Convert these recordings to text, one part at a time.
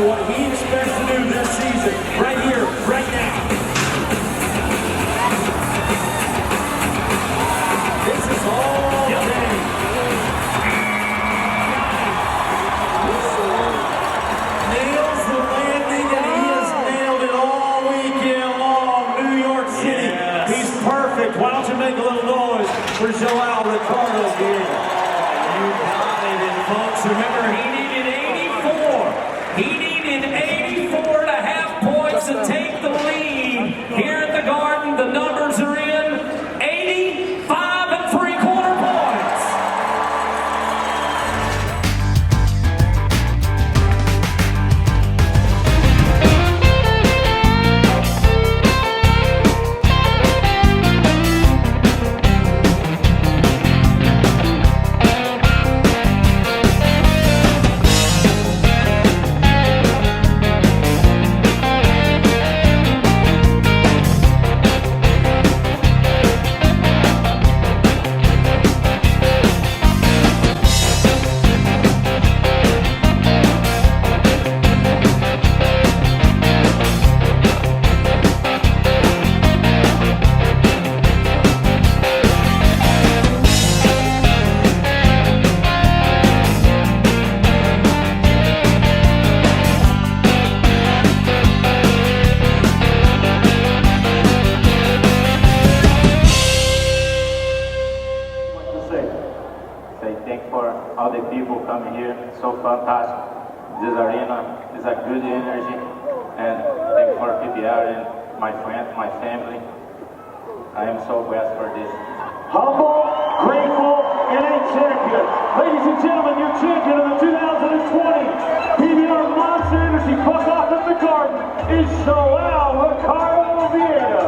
for what he expects to do this season, right here, right now. This is all day. Nails the landing, and he has nailed it all weekend long. New York City, he's perfect. Why don't you make a little noise for Joao, Ricardo Vieira. You got it, and folks, remember, he needed 84. He needed 84 to have points to take the lead. Here at the Garden, the numbers are in 85 3/4 points. Say thank for all the people coming here. So fantastic. This arena is a good energy, and thank for PBR and my friends, my family. I am so blessed for this. Humble, grateful, and a champion. Ladies and gentlemen, your champion of the 2020 PBR Monster Energy Puck-Off at the Garden is Joao Ricardo Vieira.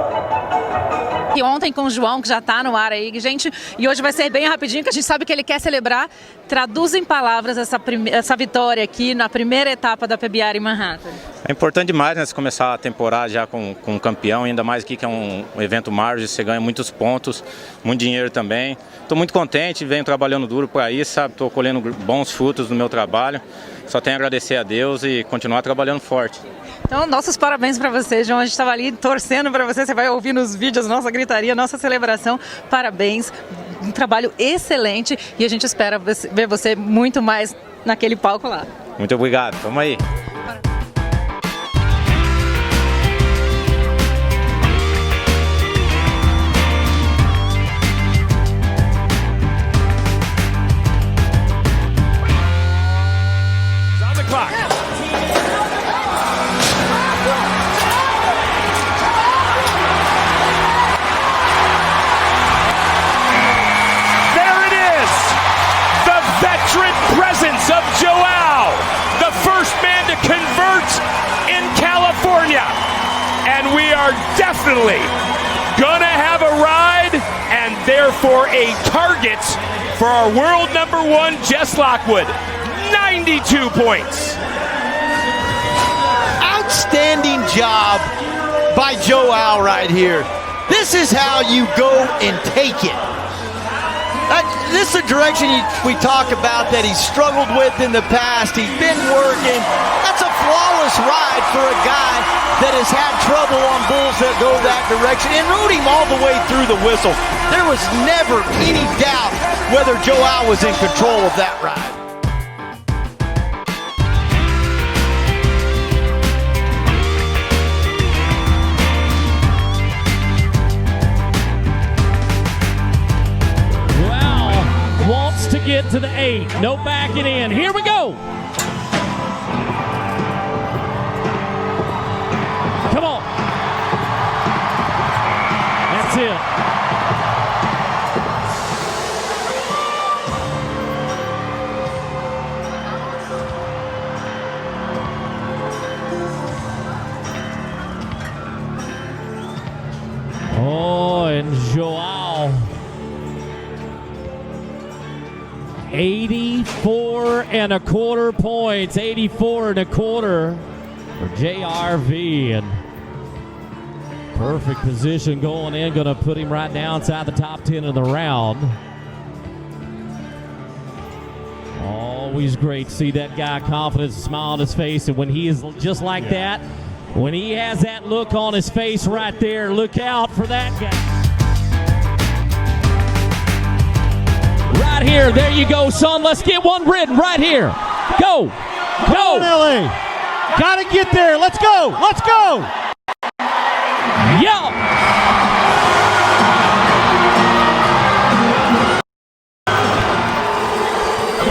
E ontem com o João, que já está no ar aí, gente, e hoje vai ser bem rapidinho, que a gente sabe que ele quer celebrar. Traduz em palavras essa vitória aqui na primeira etapa da PBR em Manhattan. É importante demais, né, você começar a temporada já com um campeão, ainda mais aqui que é um evento margem, você ganha muitos pontos, muito dinheiro também. Estou muito contente, venho trabalhando duro por aí, sabe, estou colhendo bons frutos no meu trabalho. Só tenho a agradecer a Deus e continuar trabalhando forte. Então, nossos parabéns para você, João. A gente estava ali torcendo para você. Você vai ouvir nos vídeos nossa gritaria, nossa celebração. Parabéns, um trabalho excelente e a gente espera ver você muito mais naquele palco lá. Muito obrigado, vamos aí. Presence of Joao, the first man to convert in California. And we are definitely gonna have a ride and therefore a target for our world number one, Jess Lockwood. 92 points. Outstanding job by Joao right here. This is how you go and take it. This is a direction we talk about that he's struggled with in the past. He's been working. That's a flawless ride for a guy that has had trouble on bulls that go that direction and rode him all the way through the whistle. There was never any doubt whether Joao was in control of that ride. Wants to get to the 8. No backing in. Here we go. Come on. That's it. Oh, and Joao. 84.25 points, 84.25 for JRV, and perfect position going in, going to put him right now inside the top 10 of the round. All always great to see that guy, confidence, smile on his face, and when he is just like that, when he has that look on his face right there, look out for that guy. Right here, there you go, son. Let's get one ridden right here. Go, go, LA. Gotta get there. Let's go. Let's go. Yo.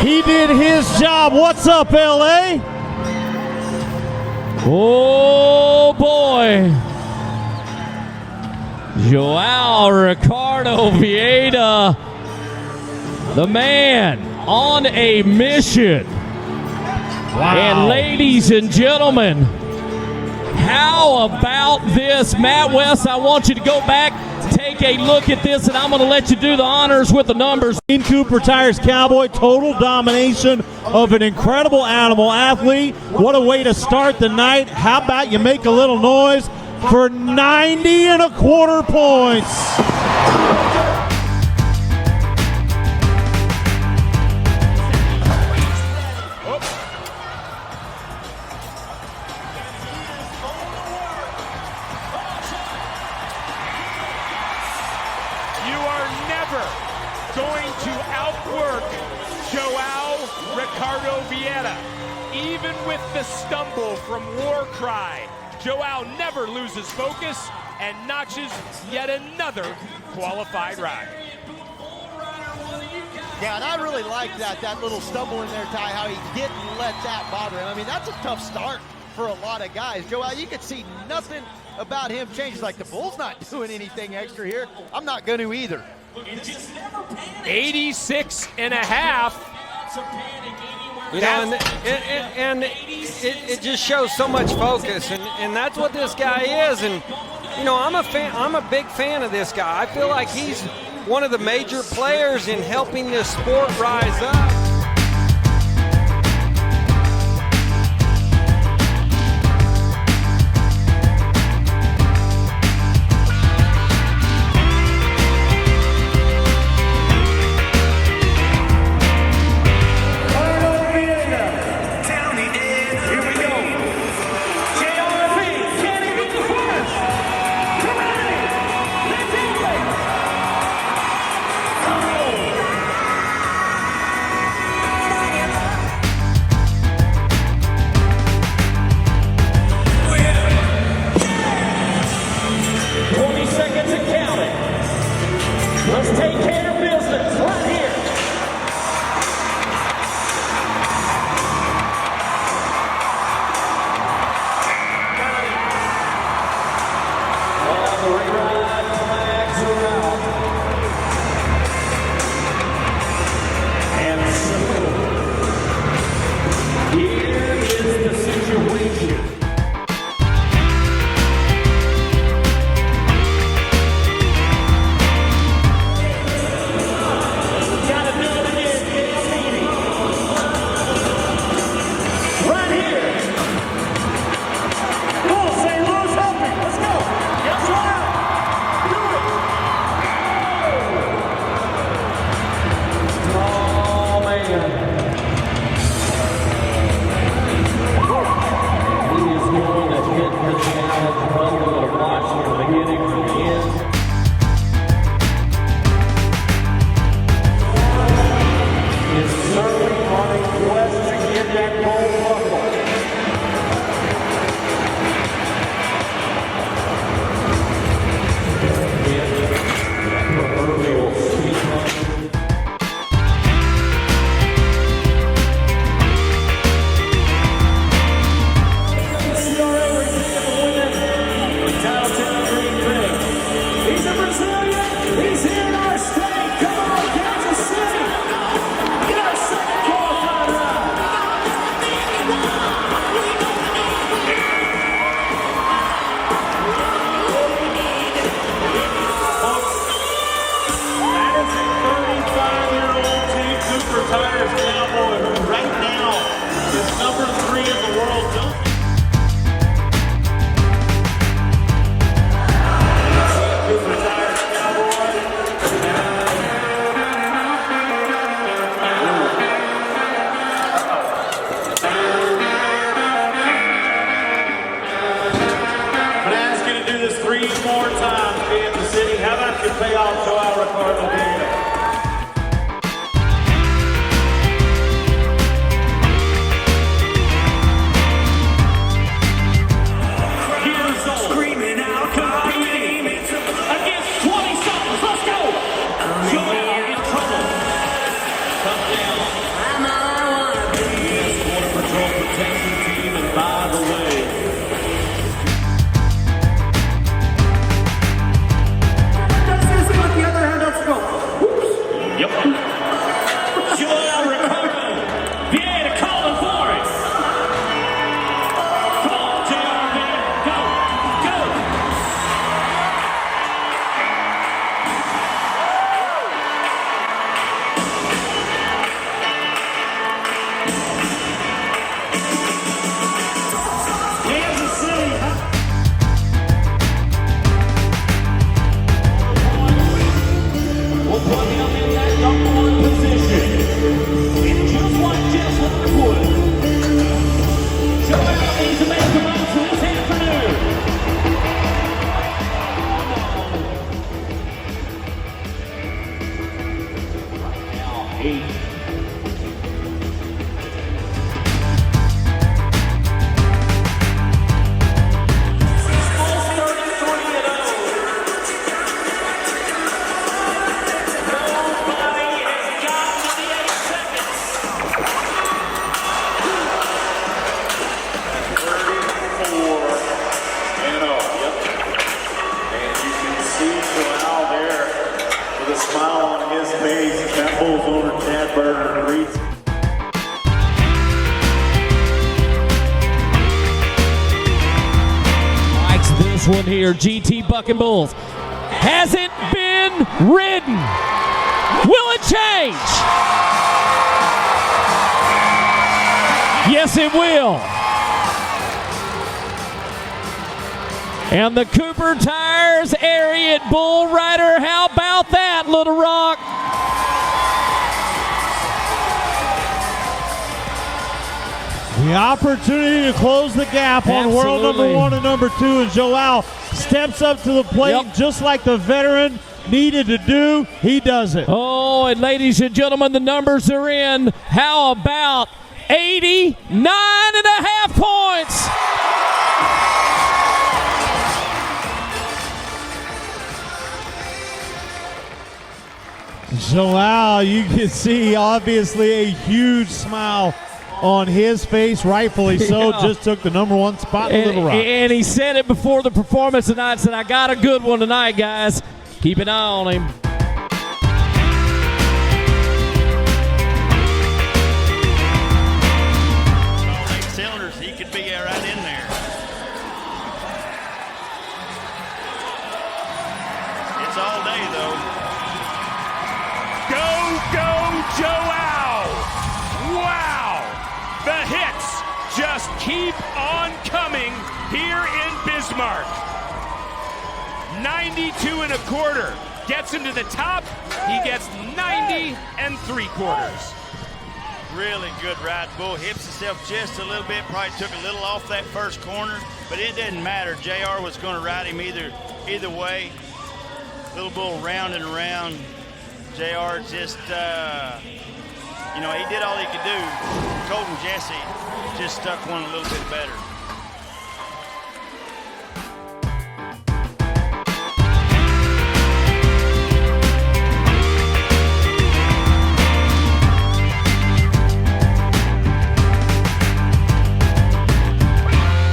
He did his job. What's up, LA? Oh boy. Joao Ricardo Vieira, the man on a mission. Wow. And ladies and gentlemen, how about this? Matt West, I want you to go back, take a look at this, and I'm going to let you do the honors with the numbers. Dean Cooper Tires Cowboy, total domination of an incredible animal athlete. What a way to start the night. How about you make a little noise for 90.25 points. Going to outwork Joao Ricardo Vieira. Even with the stumble from Warcry, Joao never loses focus and notches yet another qualified ride. Yeah, and I really like that little stumble in there, Ty, how he didn't let that bother him. I mean, that's a tough start for a lot of guys. Joao, you could see nothing about him change. Like, the bull's not doing anything extra here. I'm not going to either. 86.5. You know, and it just shows so much focus, and that's what this guy is. And you know, I'm a big fan of this guy. I feel like he's one of the major players in helping this sport rise up. 3 more times, Kansas City. How about you pay off Joao Ricardo Vieira? Joao Ricardo Vieira calling for it. Come on, Joao Vieira, go, go. Kansas City. We'll put him in that number 1 position. And just like Jess Lockwood, Joao needs to make the most of this afternoon. Now 8. Smile on his face, Campbell's owner Chad Burger reads. Likes this one here, GT Bucking Bulls. Hasn't been ridden. Will it change? Yes, it will. And the Cooper Tires Ariat Bull Rider, how about that, Little Rock? The opportunity to close the gap on world number 1 and number 2, and Joao steps up to the plate just like the veteran needed to do. He does it. Oh, and ladies and gentlemen, the numbers are in. How about 89.5 points? Joao, you can see obviously a huge smile on his face, rightfully so. Yeah. Just took the number 1 spot in Little Rock. And he said it before the performance tonight, said, I got a good one tonight, guys. Keep an eye on him. All 8 cylinders, he could be right in there. It's all day, though. Go, Joao! Wow! The hits just keep on coming here in Bismarck. 92 1/4 gets him to the top. He gets 90 3/4. Really good ride. Bull hips himself just a little bit. Probably took a little off that first corner, but it didn't matter. JR was going to ride him either way. Little Bull round and around. JR just, he did all he could do. Colton Jesse just stuck one a little bit better.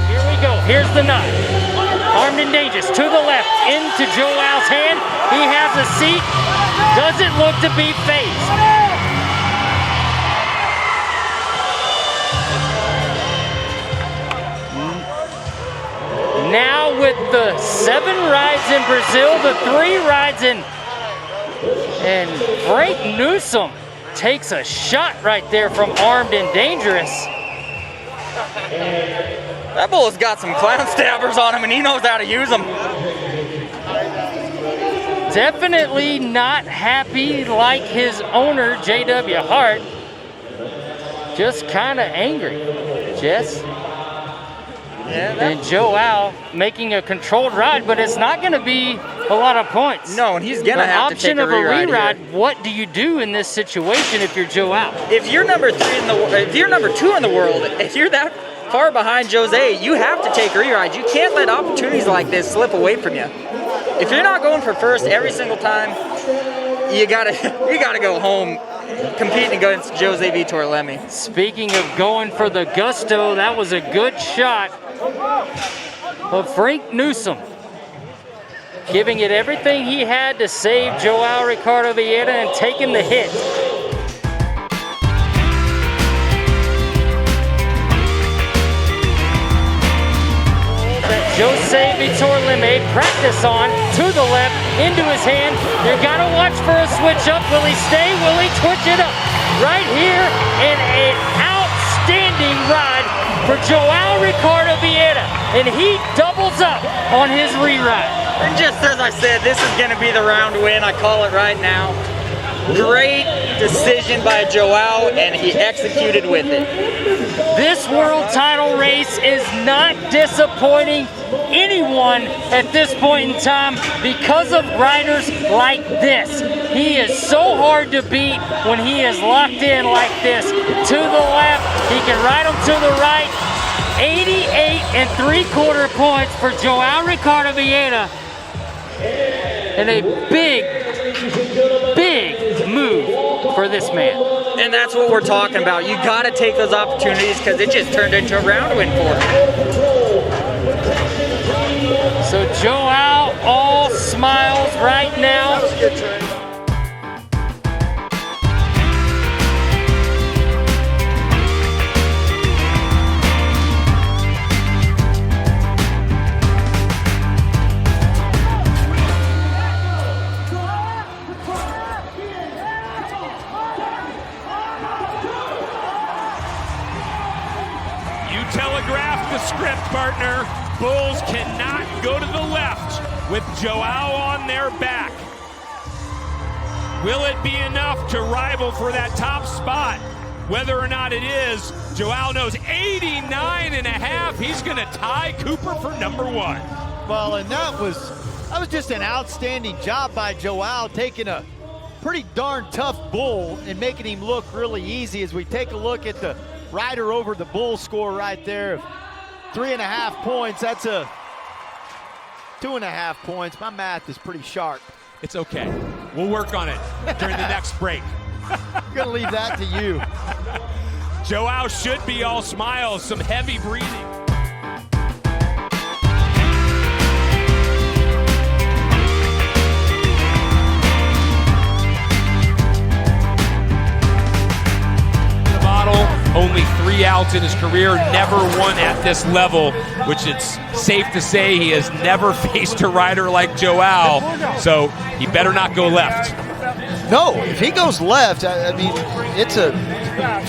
Here we go. Here's the knot. Armed and dangerous to the left into Joao's hand. He has a seat. Doesn't look to be phased. Now with the 7 rides in Brazil, the 3 rides in, and Frank Newsom takes a shot right there from Armed and Dangerous. That bull has got some clown stabbers on him, and he knows how to use them. Definitely not happy like his owner, J.W. Hart. Just kind of angry. Jess? And Joao making a controlled ride, but it's not going to be a lot of points. No, and he's going to have to take a re-ride. Option of a re-ride. What do you do in this situation if you're Joao? If you're number 2 in the world, if you're that far behind Jose, you have to take re-rides. You can't let opportunities like this slip away from you. If you're not going for first every single time, you gotta go home competing against Jose Vitor Leme. Speaking of going for the gusto, that was a good shot of Frank Newsom, giving it everything he had to save Joao Ricardo Vieira and taking the hit. Jose Vitor Leme, practice on, to the left, into his hand. You gotta watch for a switch up. Will he stay? Will he twitch it up? Right here, and an outstanding ride for Joao Ricardo Vieira. And he doubles up on his re-ride. And just as I said, this is gonna be the round win. I call it right now. Great decision by Joao, and he executed with it. This world title race is not disappointing anyone at this point in time because of riders like this. He is so hard to beat when he is locked in like this. To the left, he can ride him to the right. 88 3/4 points for Joao Ricardo Vieira. And a big move for this man. And that's what we're talking about. You got to take those opportunities because it just turned into a round win for him. So Joao all smiles right now. Telegraph the script, partner. Bulls cannot go to the left with Joao on their back. Will it be enough to rival for that top spot? Whether or not it is, Joao knows 89.5. He's going to tie Cooper for number 1. Well, and that was just an outstanding job by Joao, taking a pretty darn tough bull and making him look really easy. As we take a look at the rider over the bull score right there, 3.5 points. That's a 2.5 points. My math is pretty sharp. It's okay. We'll work on it during the next break. I'm gonna leave that to you. Joao should be all smiles, some heavy breathing. Only 3 outs in his career, never won at this level, which it's safe to say he has never faced a rider like Joao, so he better not go left. No, if he goes left, I mean, it's a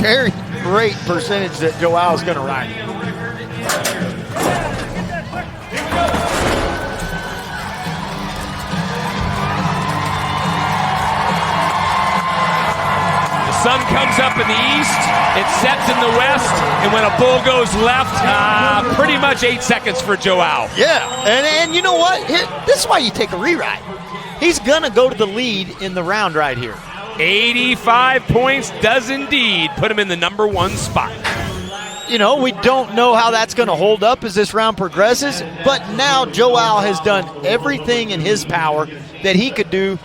very great percentage that Joao is going to ride. Sun comes up in the east, it sets in the west, and when a bull goes left, pretty much 8 seconds for Joao. Yeah, and you know what? This is why you take a re-ride. He's going to go to the lead in the round right here. 85 points does indeed put him in the number 1 spot. You know, we don't know how that's going to hold up as this round progresses, but now Joao has done everything in his power that he could do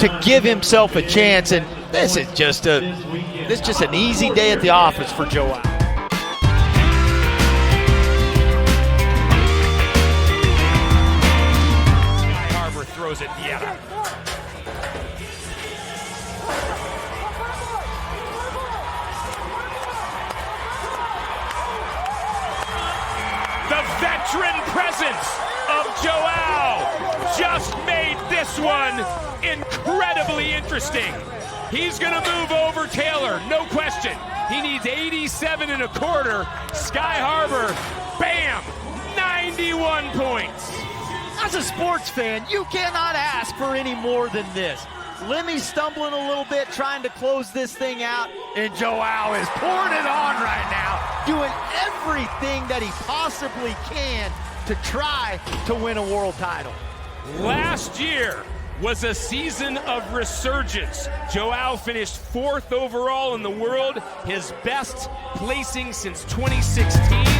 to give himself a chance, and this is just an easy day at the office for Joao. Harbor throws it Vieira. The veteran presence of Joao just made this one incredibly interesting. He's going to move over Taylor, no question. He needs 87.25. Sky Harbor, bam, 91 points. As a sports fan, you cannot ask for any more than this. Leme's stumbling a little bit, trying to close this thing out, and Joao is pouring it on right now. doing everything that he possibly can to try to win a world title. Last year was a season of resurgence. Joao finished 4th overall in the world, his best placing since 2016.